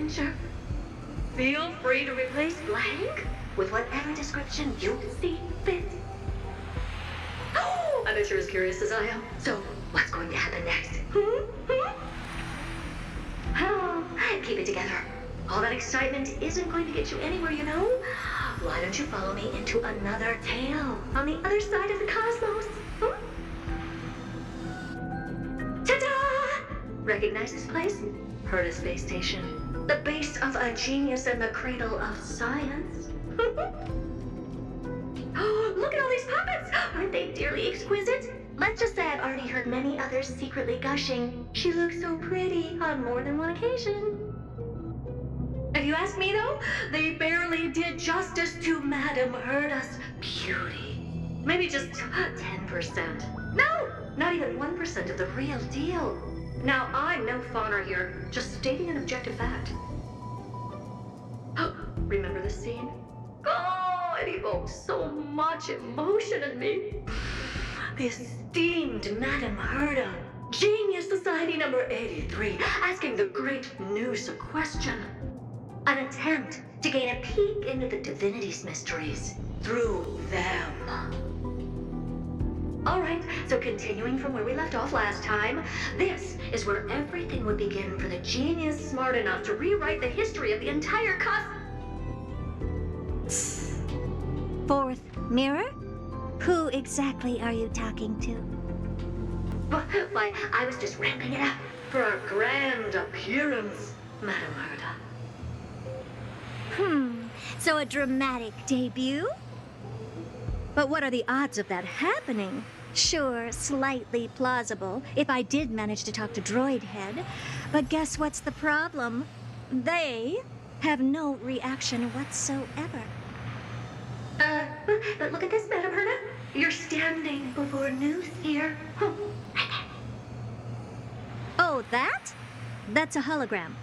adventure. Feel free to replace blank with whatever description you see fit. Oh, I bet you're as curious as I am. So, what's going to happen next? Oh, keep it together. All that excitement isn't going to get you anywhere, you know? Why don't you follow me into another tale on the other side of the cosmos? Ta-da! Recognize this place? Herta Space Station. The base of a genius and the cradle of science. Oh, look at all these puppets! Aren't they dearly exquisite? Let's just say I've already heard many others secretly gushing. She looks so pretty on more than one occasion. If you ask me, though, they barely did justice to Madame Herta's beauty. Maybe just 10%. No, not even 1% of the real deal. Now, I'm no fawner here, just stating an objective fact. Remember this scene? Oh, it evoked so much emotion in me. The esteemed Madame Herta, Genius Society number 83, asking the great Nous a question. An attempt to gain a peek into the divinity's mysteries through them. Alright, so continuing from where we left off last time, this is where everything would begin for the genius smart enough to rewrite the history of the entire Fourth mirror? Who exactly are you talking to? Why, I was just ramping it up for our grand appearance, Madame Herta. So a dramatic debut? But what are the odds of that happening? Sure, slightly plausible, if I did manage to talk to Droid Head. But guess what's the problem? They have no reaction whatsoever. But look at this, Madame Herta. You're standing before Nous here. Oh, that? That's a hologram.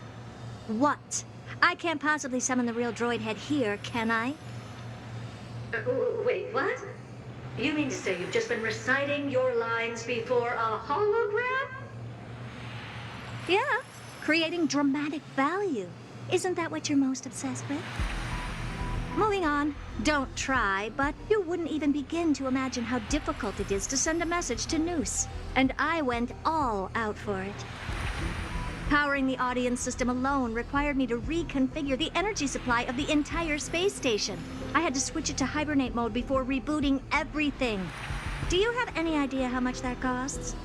What? I can't possibly summon the real Droid Head here, can I? Wait, what? You mean to say you've just been reciting your lines before a hologram? Yeah, creating dramatic value. Isn't that what you're most obsessed with? Moving on. Don't try, but you wouldn't even begin to imagine how difficult it is to send a message to Nous. And I went all out for it. Powering the audience system alone required me to reconfigure the energy supply of the entire space station. I had to switch it to hibernate mode before rebooting everything. Do you have any idea how much that costs?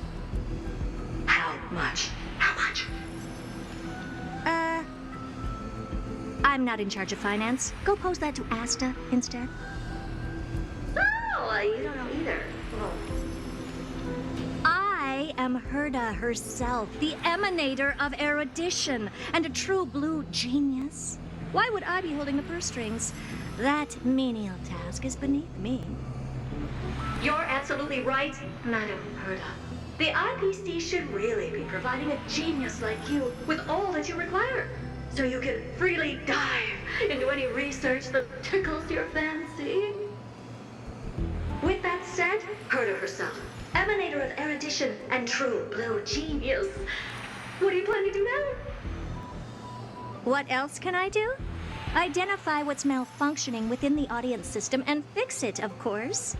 How much? How much? I'm not in charge of finance. Go pose that to Asta instead. Oh, you don't know either. Oh. I am Herta herself, the emanator of erudition, and a true blue genius. Why would I be holding the purse strings? That menial task is beneath me. You're absolutely right, Madame Herta. The IPC should really be providing a genius like you with all that you require, so you can freely dive into any research that tickles your fancy. With that said, Herta herself, emanator of erudition and true blue genius. What do you plan to do now? What else can I do? Identify what's malfunctioning within the audience system and fix it, of course.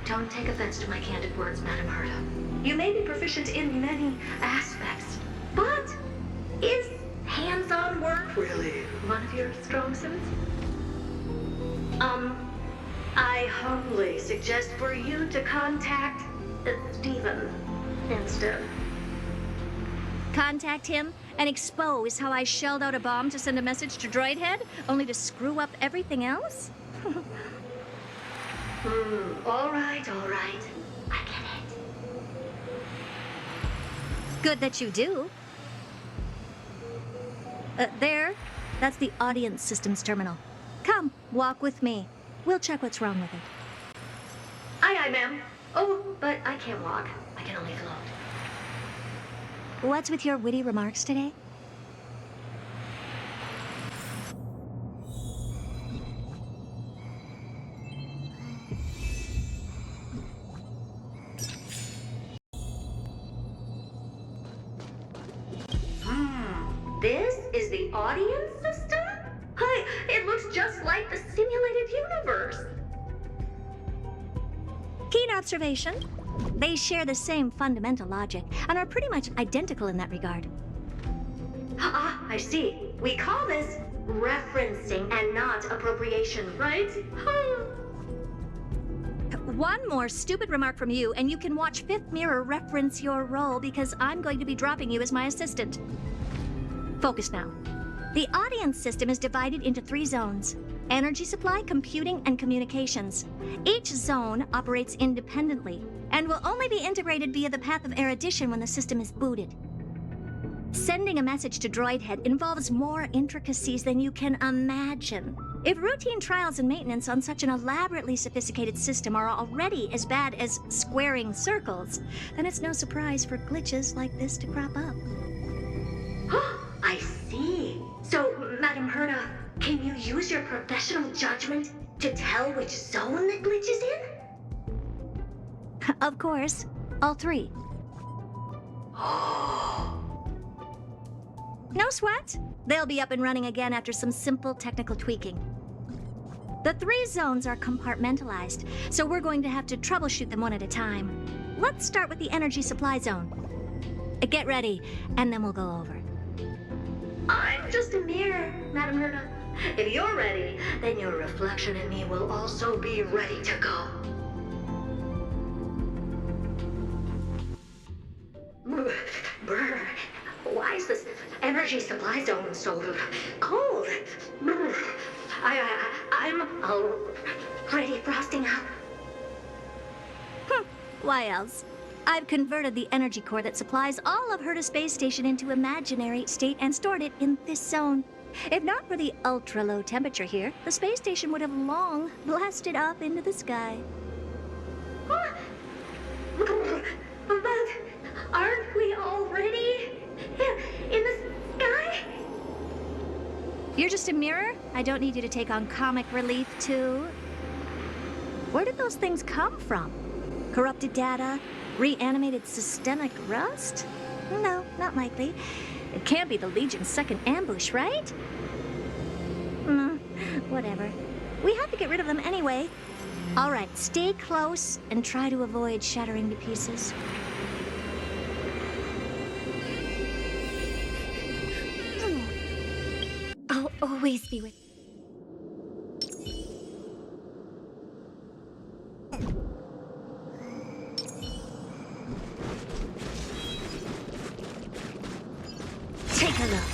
Don't take offense to my candid words, Madame Herta. You may be proficient in many aspects, but is hands-on work really one of your strong suits? I humbly suggest for you to contact Stephen instead. Contact him and expose how I shelled out a bomb to send a message to Droid Head, only to screw up everything else? All right. I get it. Good that you do. There. That's the audience systems terminal. Come, walk with me. We'll check what's wrong with it. Aye, ma'am. Oh, but I can't walk. I can only float. What's with your witty remarks today? the audience system? Hi, it looks just like the simulated universe. Keen observation. They share the same fundamental logic and are pretty much identical in that regard. Ah, I see. We call this referencing and not appropriation, right? One more stupid remark from you, and you can watch Fifth Mirror reference your role because I'm going to be dropping you as my assistant. Focus now. The audience system is divided into 3 zones: energy supply, computing, and communications. Each zone operates independently and will only be integrated via the path of erudition when the system is booted. Sending a message to Droid Head involves more intricacies than you can imagine. If routine trials and maintenance on such an elaborately sophisticated system are already as bad as squaring circles, then it's no surprise for glitches like this to crop up. I see. So, Madam Herta, can you use your professional judgment to tell which zone the glitch is in? Of course, all 3. No sweat. They'll be up and running again after some simple technical tweaking. The 3 zones are compartmentalized, so we're going to have to troubleshoot them one at a time. Let's start with the energy supply zone. Get ready, and then we'll go over. I'm just a mirror, Madam Herta. If you're ready, then your reflection in me will also be ready to go. Brr, why is this energy supply zone so cold? Brr, I'm already frosting up. Why else? I've converted the energy core that supplies all of Herta Space Station into imaginary state and stored it in this zone. If not for the ultra-low temperature here, the space station would have long blasted up into the sky. But aren't we already in the sky? You're just a mirror? I don't need you to take on comic relief, too. Where did those things come from? Corrupted data? Reanimated systemic rust? No, not likely. It can't be the Legion's second ambush, right? Whatever. We have to get rid of them anyway. All right, stay close and try to avoid shattering to pieces. I'll always be with you. Take a look.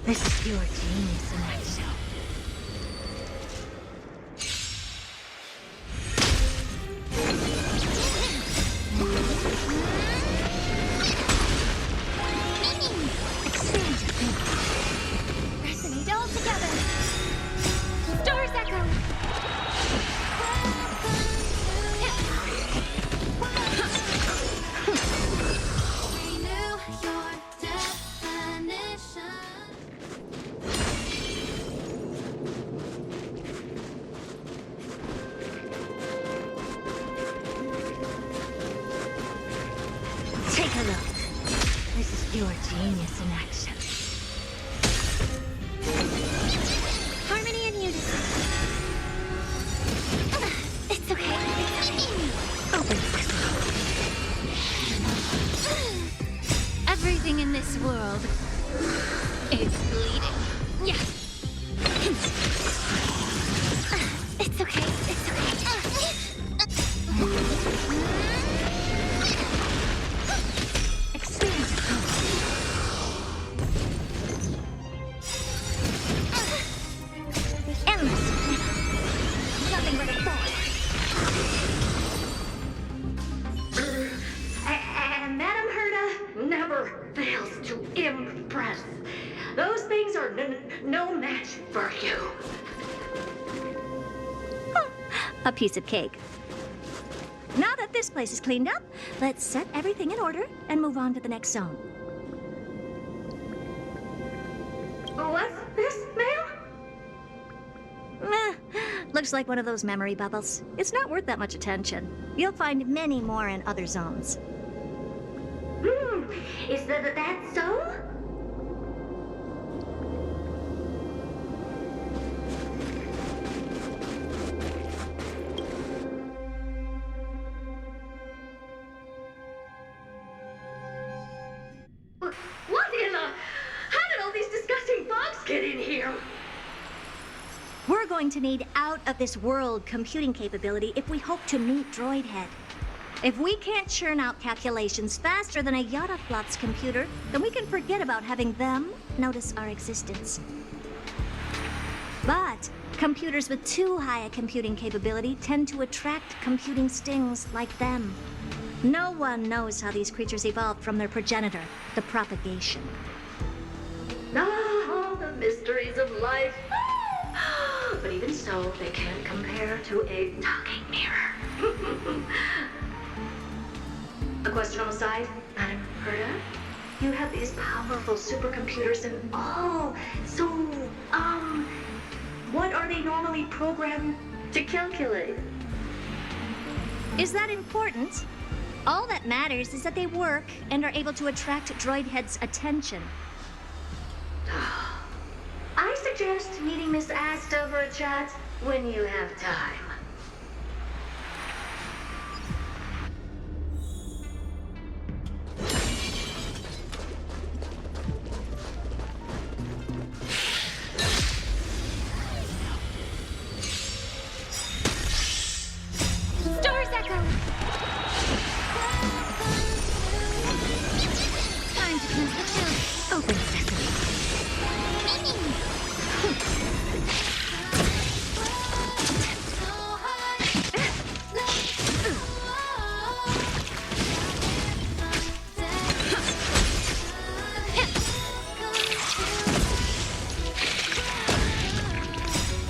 This is your genius in action. Resonate all together. Stars echo. Take a look. This is your genius in action. Harmony and unison. It's okay. Open sesame. Everything in this world is bleeding. Yeah. It's okay. It's okay. Those things are no match for you. A piece of cake. Now that this place is cleaned up, let's set everything in order and move on to the next zone. What's this, ma'am? Looks like one of those memory bubbles. It's not worth that much attention. You'll find many more in other zones. Is that so? What in the... How did all these disgusting bugs get in here? We're going to need out-of-this-world computing capability if we hope to meet Droidhead. If we can't churn out calculations faster than a Yottaflop's computer, then we can forget about having them notice our existence. But computers with too high a computing capability tend to attract computing stings like them. No one knows how these creatures evolved from their progenitor, the propagation. Ah, the mysteries of life. But even so, they can't compare to a talking mirror. A question on the side, Madam Herta? You have these powerful supercomputers and all. So, what are they normally programmed to calculate? Is that important? All that matters is that they work and are able to attract Droidhead's attention. I suggest meeting Miss Asta for a chat when you have time.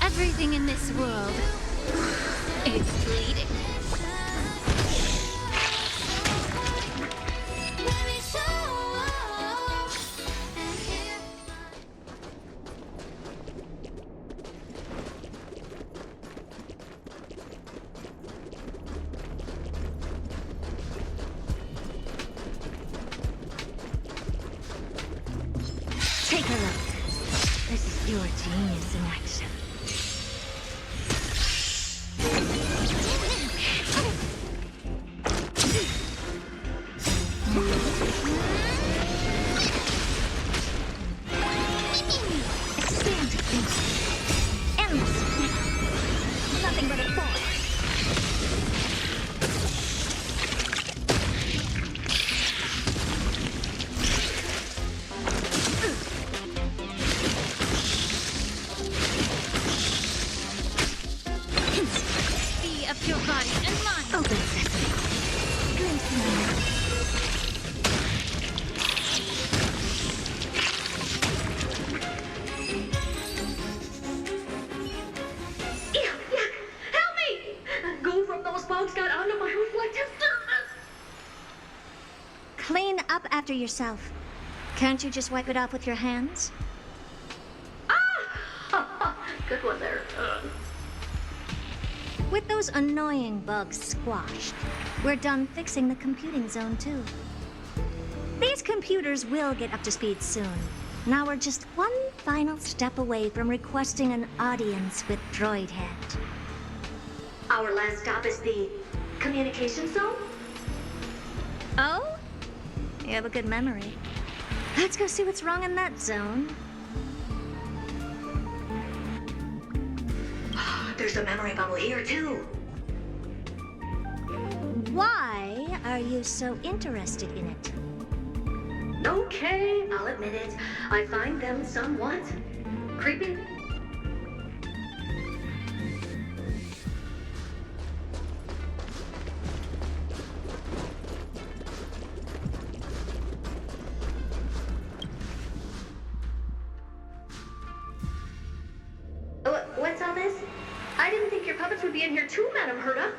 Everything in this world is bleeding. Take a look. This is pure genius in action. Clean up after yourself. Can't you just wipe it off with your hands? Ah! Good one there. With those annoying bugs squashed, we're done fixing the computing zone too. These computers will get up to speed soon. Now we're just one final step away from requesting an audience with Droidhead. Our last stop is the communication zone? Oh? You have a good memory. Let's go see what's wrong in that zone. There's a memory bubble here, too. Why are you so interested in it? Okay, I'll admit it. I find them somewhat creepy. What's all this? I didn't think your puppets would be in here too, Madam Herta.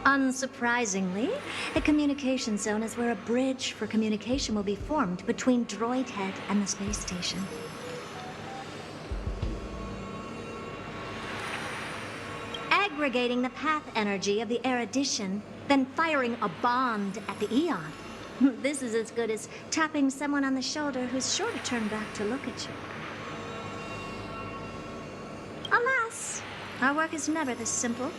Unsurprisingly, the communication zone is where a bridge for communication will be formed between Droidhead and the space station. Aggregating the path energy of the erudition, then firing a bond at the Eon. This is as good as tapping someone on the shoulder who's sure to turn back to look at you. Alas, our work is never this simple.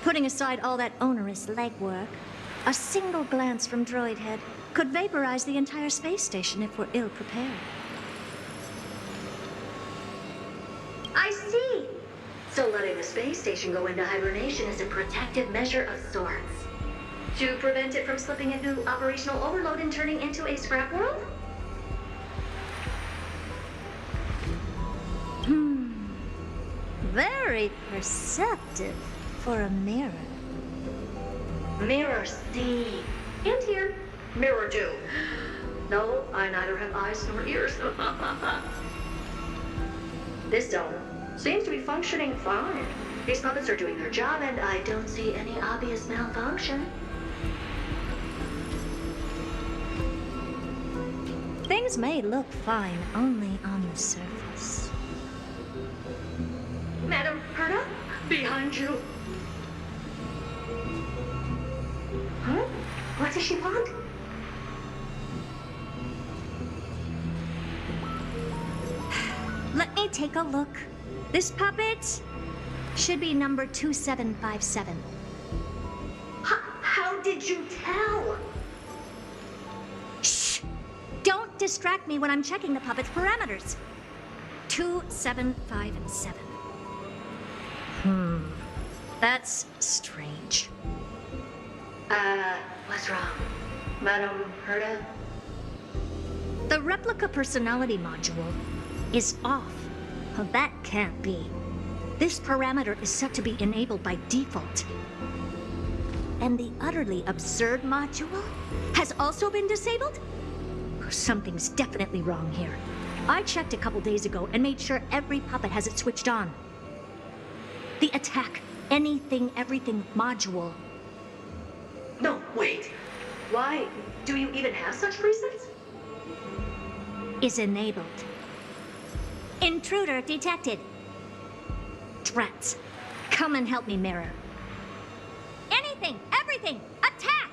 Putting aside all that onerous legwork, a single glance from Droid Head could vaporize the entire space station if we're ill-prepared. I see! So letting the space station go into hibernation is a protective measure of sorts. To prevent it from slipping into operational overload and turning into a scrap world? Very perceptive for a mirror. Mirror see. And here. Mirror do. No, I neither have eyes nor ears. This dome seems to be functioning fine. These puppets are doing their job, and I don't see any obvious malfunction. Things may look fine only on the surface. Madam Herta, behind you. Huh? What does she want? Let me take a look. This puppet should be number 2757. How did you tell? Shh! Don't distract me when I'm checking the puppet's parameters. 2757. That's strange. What's wrong? Madam Herta? The replica personality module is off. Well, that can't be. This parameter is set to be enabled by default. And the utterly absurd module has also been disabled? Something's definitely wrong here. I checked a couple days ago and made sure every puppet has it switched on. The attack, anything, everything module. No, wait. Why do you even have such presets? Is enabled. Intruder detected. Drats. Come and help me, Mirror. Anything, everything, attack!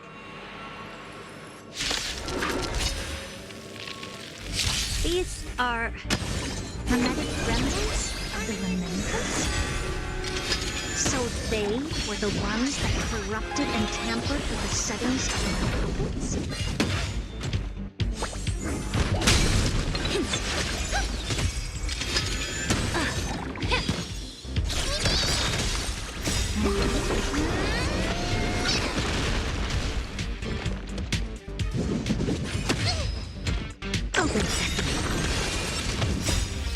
These are hermetic remnants of the Remembrance? So they were the ones that corrupted and tampered with the settings of my puppets? Open sesame.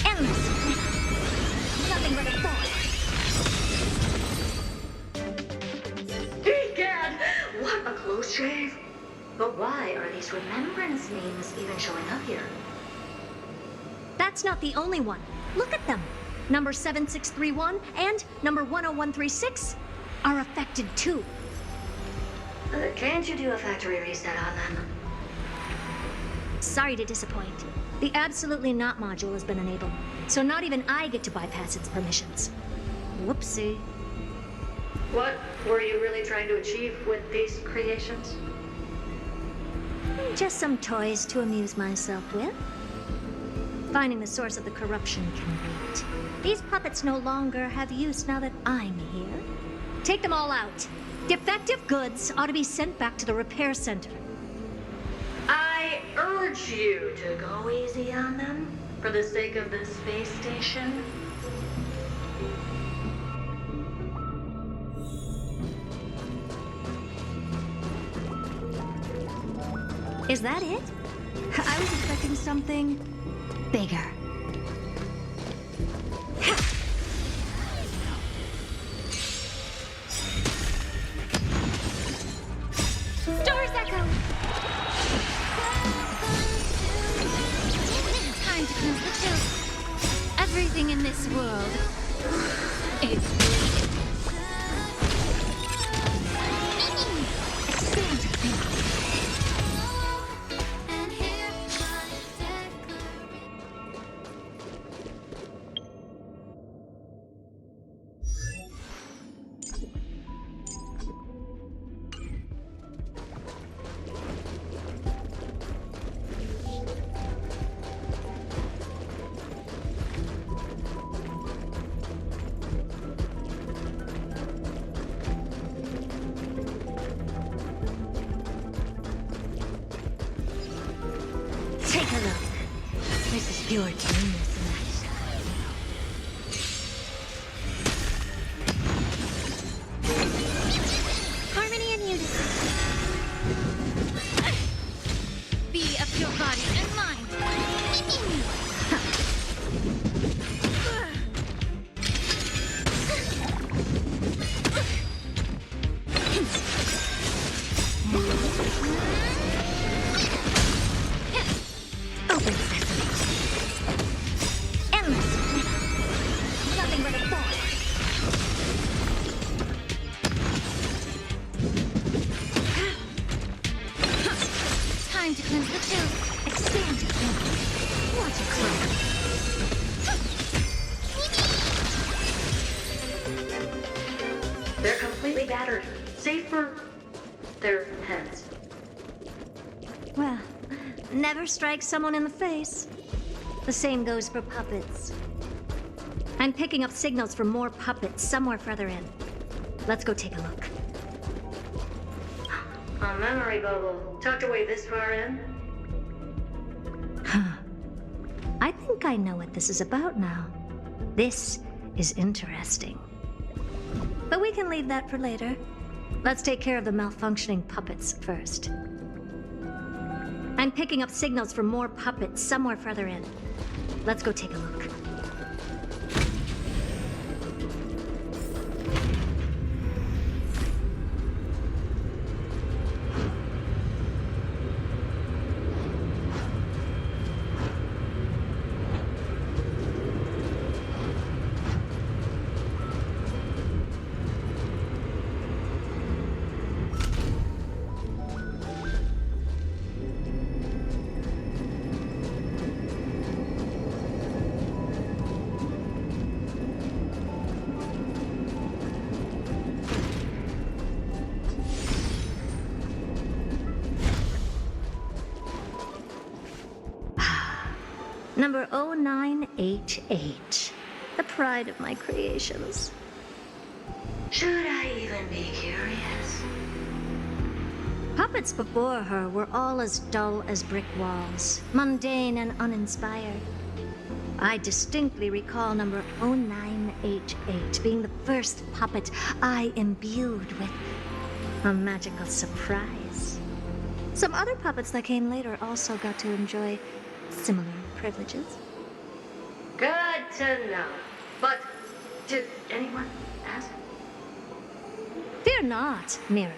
Endless. Nothing but a thought. Egad! What a close shave! But why are these remembrance names even showing up here? That's not the only one. Look at them. Number 7631 and number 10136 are affected too. Can't you do a factory reset on them? Sorry to disappoint. The Absolutely Not module has been enabled, so not even I get to bypass its permissions. Whoopsie. What were you really trying to achieve with these creations? Just some toys to amuse myself with. Finding the source of the corruption can wait. These puppets no longer have use now that I'm here. Take them all out. Defective goods ought to be sent back to the repair center. I urge you to go easy on them for the sake of the space station. Is that it? I was expecting something bigger. Stars echo! Time to cleanse the chill. Everything in this world is bleeding. Pure genius in that. Harmony and unison. Be of your body and mind. Open sesame. Endless freedom. Nothing but a force. Time to cleanse the chill. Expand your thinking. What a clue. They're completely battered, save for their heads. Well, never strike someone in the face. The same goes for puppets. I'm picking up signals from more puppets somewhere further in. Let's go take a look. A memory bubble, tucked away this far in. I think I know what this is about now. This is interesting. But we can leave that for later. Let's take care of the malfunctioning puppets first. I'm picking up signals from more puppets somewhere further in. Let's go take a look. Number 0988. The pride of my creations. Should I even be curious? Puppets before her were all as dull as brick walls, mundane and uninspired. I distinctly recall number 0988 being the first puppet I imbued with a magical surprise. Some other puppets that came later also got to enjoy similar privileges. Good to know. But did anyone ask? Fear not, Mira.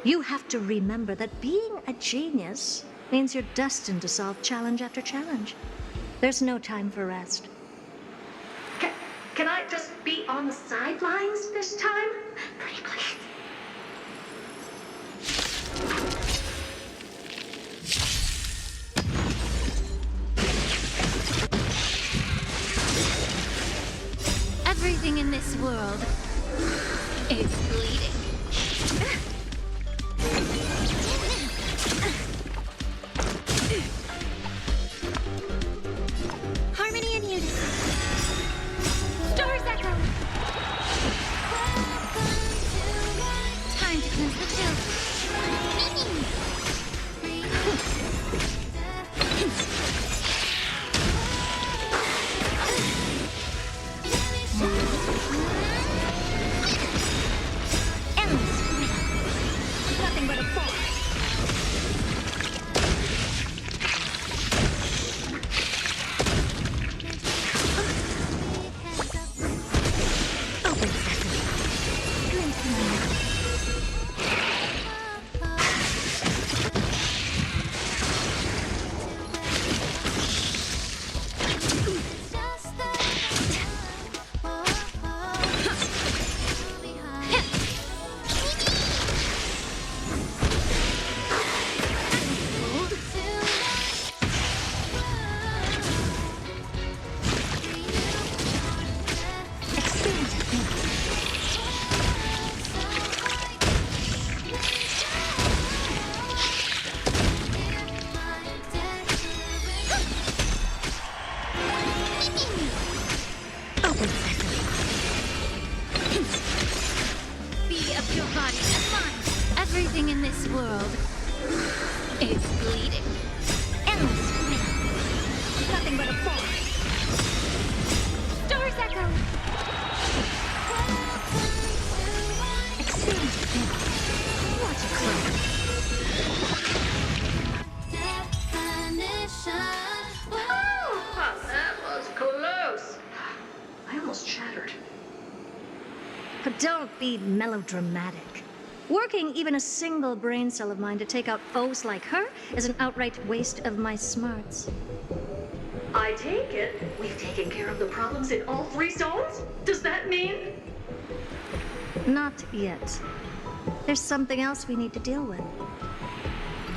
You have to remember that being a genius means you're destined to solve challenge after challenge. There's no time for rest. Can I just be on the sidelines this time? Pretty please. Everything in this world is bleeding. Harmony and unison. Stars echo. Time to cleanse the chill. Endless freedom. Nothing but a force. Open sesame. Glimpse me now. Expand your thinking. Open sesame. Be of your body and mind. Everything in this world is bleeding. Endless freedom. Nothing but a force. almost shattered. But don't be melodramatic. Working even a single brain cell of mine to take out foes like her is an outright waste of my smarts. I take it we've taken care of the problems in all 3 zones? Does that mean? Not yet. There's something else we need to deal with.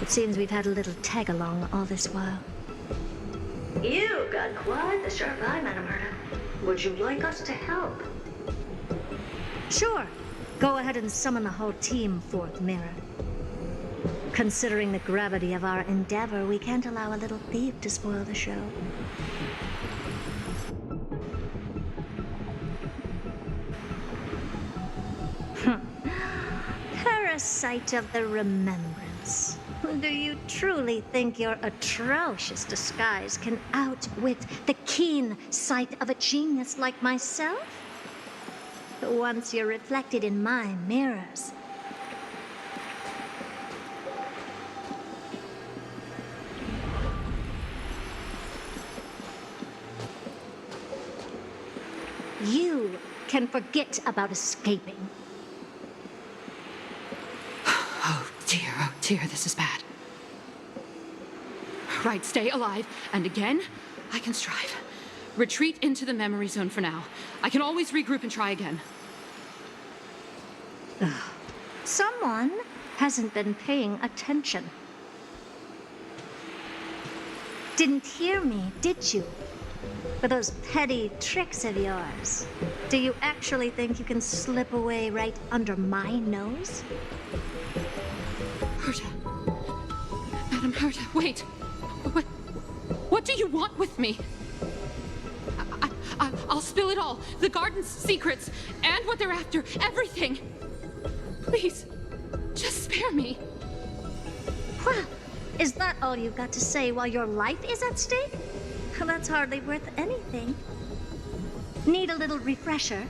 It seems we've had a little tag-along all this while. You've got quite the sharp eye, Madam Herta. Would you like us to help? Sure. Go ahead and summon the whole team, Fourth Mirror. Considering the gravity of our endeavor, we can't allow a little thief to spoil the show. Parasite of the remembrance. Do you truly think your atrocious disguise can outwit the keen sight of a genius like myself? Once you're reflected in my mirrors, you can forget about escaping. Oh dear, this is bad. Right, stay alive, and again, I can strive. Retreat into the memory zone for now. I can always regroup and try again. Someone hasn't been paying attention. Didn't hear me, did you? With those petty tricks of yours. Do you actually think you can slip away right under my nose? Herta. Madam Herta, wait. What do you want with me? I'll spill it all. The garden's secrets, and what they're after. Everything. Please, just spare me. Well, is that all you've got to say while your life is at stake? That's hardly worth anything. Need a little refresher?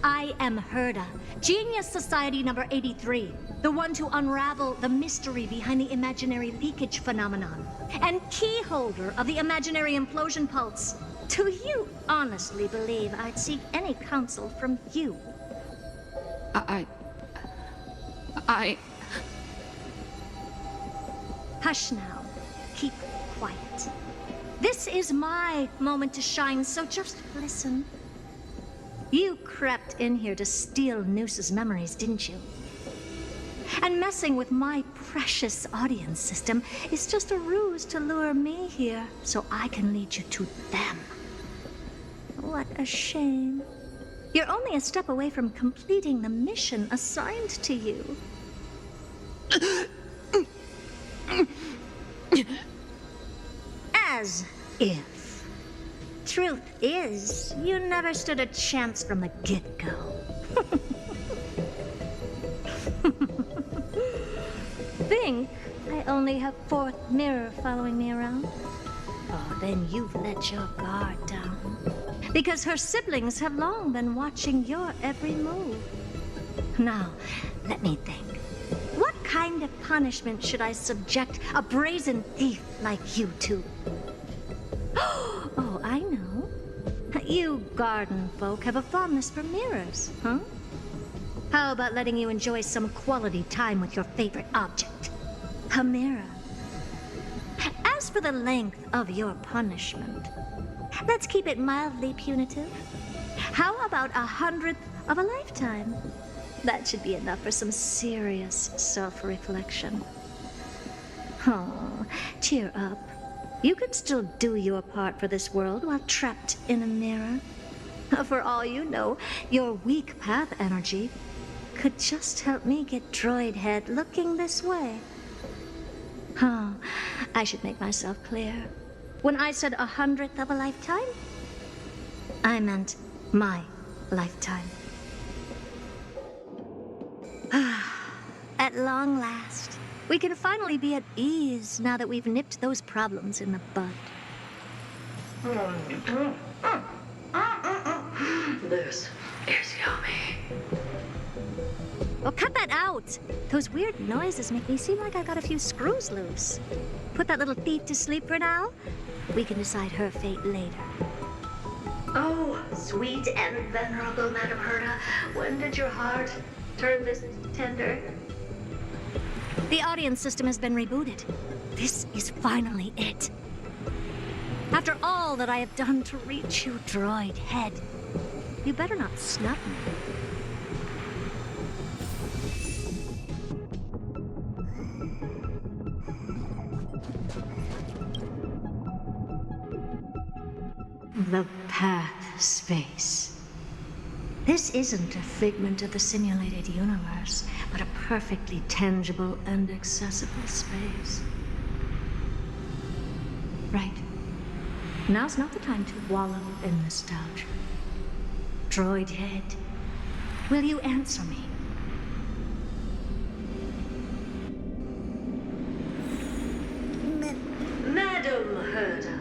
I am Herta, Genius Society number 83, the one to unravel the mystery behind the imaginary leakage phenomenon, and key holder of the imaginary implosion pulse. Do you honestly believe I'd seek any counsel from you? Hush now. Keep quiet. This is my moment to shine, so just listen. You crept in here to steal Nous's memories, didn't you? And messing with my precious audience system is just a ruse to lure me here so I can lead you to them. What a shame. You're only a step away from completing the mission assigned to you. As if. Truth is, you never stood a chance from the get-go. Think I only have Fourth Mirror following me around? Oh, then you've let your guard down. Because her siblings have long been watching your every move. Now, let me think. What kind of punishment should I subject a brazen thief like you to? Oh, I know. You garden folk have a fondness for mirrors, huh? How about letting you enjoy some quality time with your favorite object? A mirror. As for the length of your punishment, let's keep it mildly punitive. How about 100th of a lifetime? That should be enough for some serious self-reflection. Oh, cheer up. You could still do your part for this world while trapped in a mirror. For all you know, your weak path energy could just help me get droid head looking this way. Oh, I should make myself clear. When I said 100th of a lifetime, I meant my lifetime. At long last, we can finally be at ease now that we've nipped those problems in the bud. This is yummy. Oh, cut that out! Those weird noises make me seem like I got a few screws loose. Put that little thief to sleep for now. We can decide her fate later. Oh, sweet and venerable Madam Herta, when did your heart turn this tender? The audience system has been rebooted. This is finally it. After all that I have done to reach you, droid head, you better not snub me. The path space. This isn't a figment of the simulated universe, but a perfectly tangible and accessible space. Right. Now's not the time to wallow in nostalgia. Droid head, will you answer me? Madam Herta,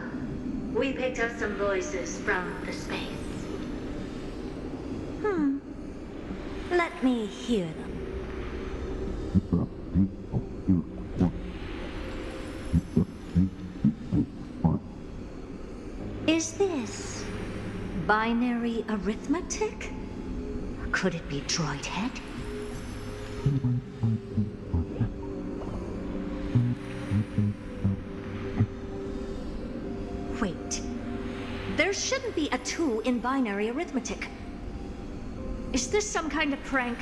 we picked up some voices from the space. Let me hear them. Is this binary arithmetic? Could it be droid head? Wait. There shouldn't be a 2 in binary arithmetic. Is this some kind of prank?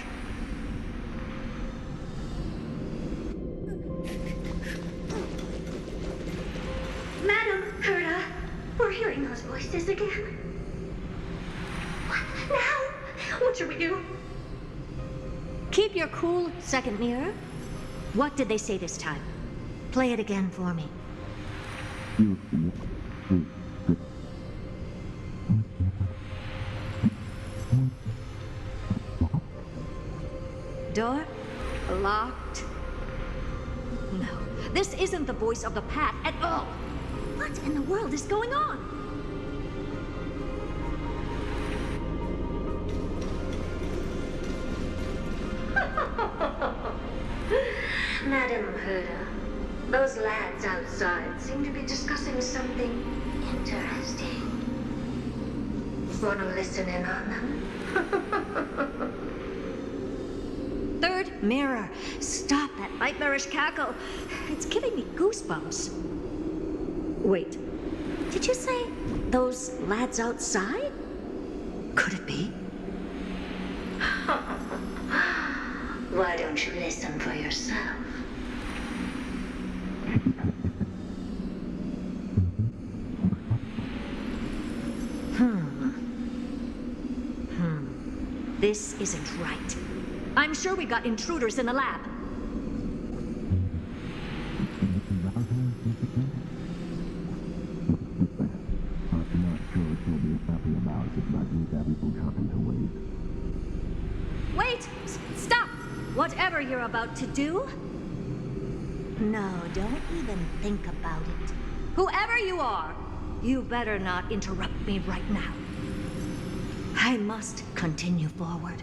Madam Herta, we're hearing those voices again. What now? What should we do? Keep your cool, second mirror. What did they say this time? Play it again for me. Door locked. No, this isn't the voice of the path at all. What in the world is going on? Madam Herta, those lads outside seem to be discussing something interesting. Wanna listen in on them? Third mirror, stop that nightmarish cackle. It's giving me goosebumps. Wait, did you say those lads outside? Could it be? Why don't you listen for yourself? This isn't right. I'm sure we got intruders in the lab. Wait! Stop! Whatever you're about to do? No, don't even think about it. Whoever you are, you better not interrupt me right now. I must continue forward.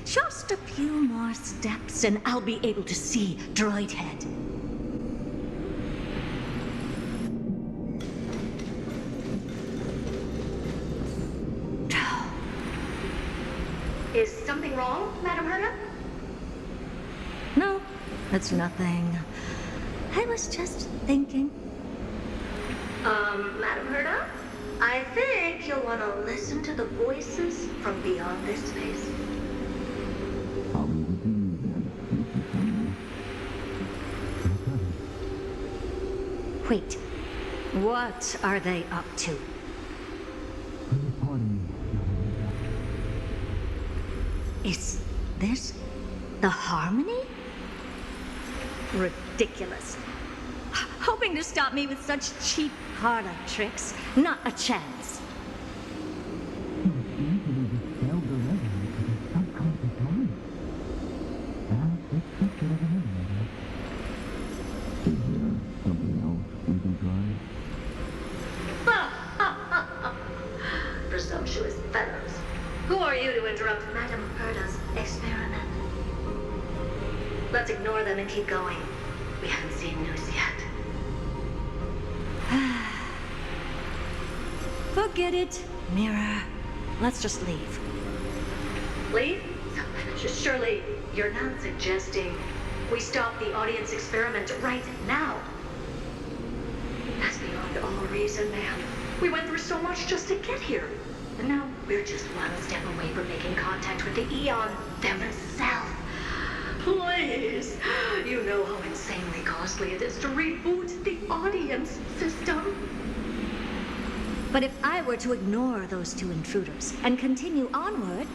Just a few more steps and I'll be able to see Droid Head. Is something wrong, Madam Herta? No, it's nothing. I was just thinking. Madam Herta? I think you'll want to listen to the voices from beyond this space. Wait, what are they up to? Is this the harmony? Ridiculous. Hoping to stop me with such cheap parlor tricks. Not a chance. Presumptuous fellows. Who are you to interrupt Madam Herta's experiment? Let's ignore them and keep going. We haven't seen Nous yet. Forget it. Mirror. Let's just leave. Leave? Surely you're not suggesting we stop the audience experiment right now? That's beyond all reason, ma'am. We went through so much just to get here. And now we're just one step away from making contact with the Eon themselves. Please! You know how insanely costly it is to reboot the audience system. But if I were to ignore those two intruders and continue onward,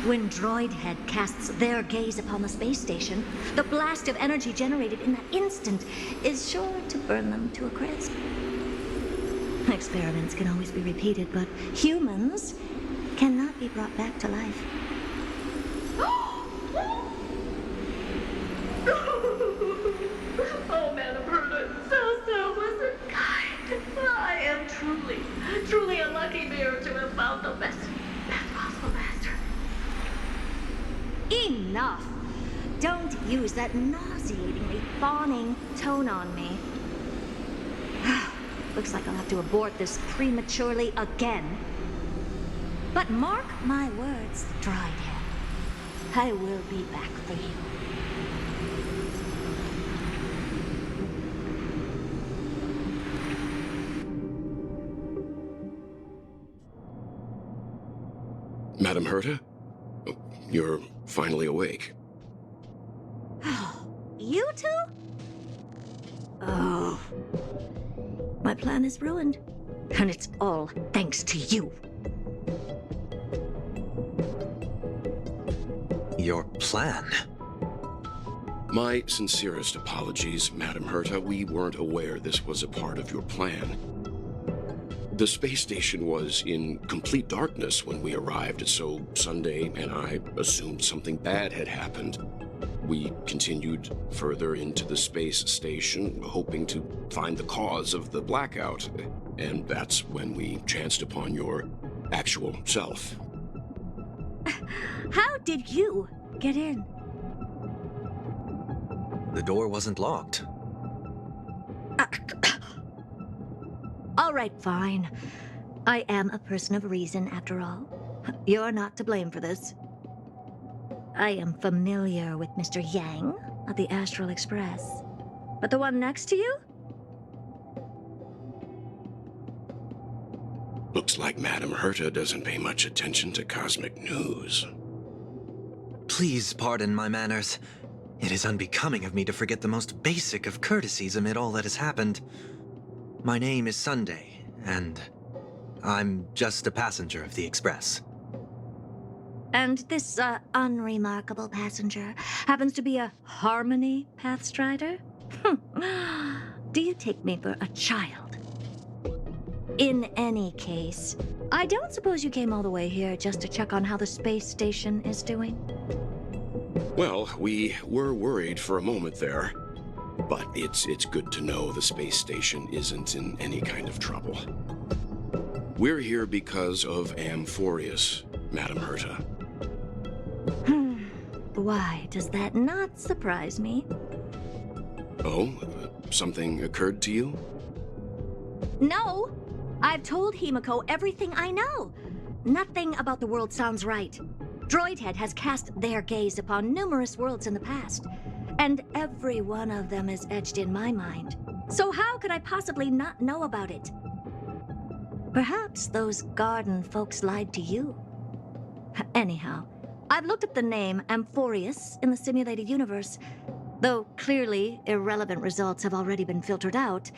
when Droidhead casts their gaze upon the space station, the blast of energy generated in that instant is sure to burn them to a crisp. Experiments can always be repeated, but humans cannot be brought back to life. Oh, Madam Herta, so was kind. I am truly a lucky bear to have found the best possible master. Enough! Don't use that nauseatingly fawning tone on me. Looks like I'll have to abort this prematurely again. But mark my words, Droidhead. I will be back for you. Madam Herta? You're finally awake. You two? Oh. My plan is ruined. And it's all thanks to you. Your plan? My sincerest apologies, Madam Herta. We weren't aware this was a part of your plan. The space station was in complete darkness when we arrived, so Sunday and I assumed something bad had happened. We continued further into the space station, hoping to find the cause of the blackout, and that's when we chanced upon your actual self. How did you get in? The door wasn't locked. All right, fine. I am a person of reason, after all. You're not to blame for this. I am familiar with Mr. Yang of the Astral Express. But the one next to you? Looks like Madam Herta doesn't pay much attention to cosmic news. Please pardon my manners. It is unbecoming of me to forget the most basic of courtesies amid all that has happened. My name is Sunday, and I'm just a passenger of the Express. And this, unremarkable passenger happens to be a Harmony Pathstrider? Do you take me for a child? In any case, I don't suppose you came all the way here just to check on how the space station is doing? Well, we were worried for a moment there. But it's good to know the space station isn't in any kind of trouble. We're here because of Amphoreus, Madam Herta. Why does that not surprise me? Oh, something occurred to you? No! I've told Himiko everything I know. Nothing about the world sounds right. Droidhead has cast their gaze upon numerous worlds in the past, and every one of them is etched in my mind. So how could I possibly not know about it? Perhaps those garden folks lied to you. Anyhow, I've looked up the name Amphoreus in the simulated universe. Though clearly irrelevant results have already been filtered out,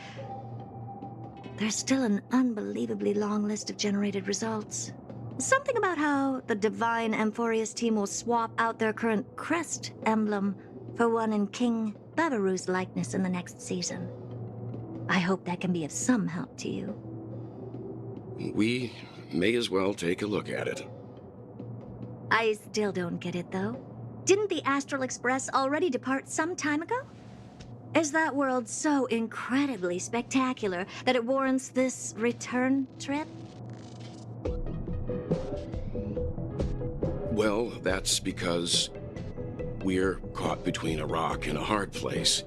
there's still an unbelievably long list of generated results. Something about how the divine Amphoreus team will swap out their current crest emblem for one in King Babaru's likeness in the next season. I hope that can be of some help to you. We may as well take a look at it. I still don't get it, though. Didn't the Astral Express already depart some time ago? Is that world so incredibly spectacular that it warrants this return trip? Well, that's because we're caught between a rock and a hard place.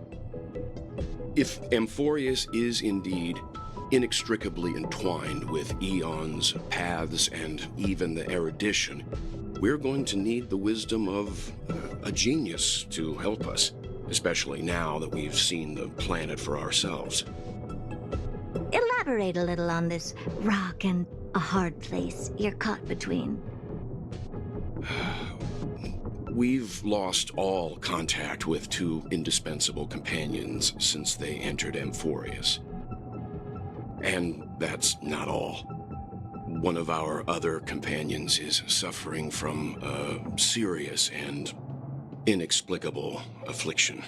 If Amphoreus is indeed inextricably entwined with eons, paths, and even the erudition, we're going to need the wisdom of a genius to help us, especially now that we've seen the planet for ourselves. Elaborate a little on this rock and a hard place you're caught between. We've lost all contact with two indispensable companions since they entered Amphoreus. And that's not all. One of our other companions is suffering from a serious and inexplicable affliction.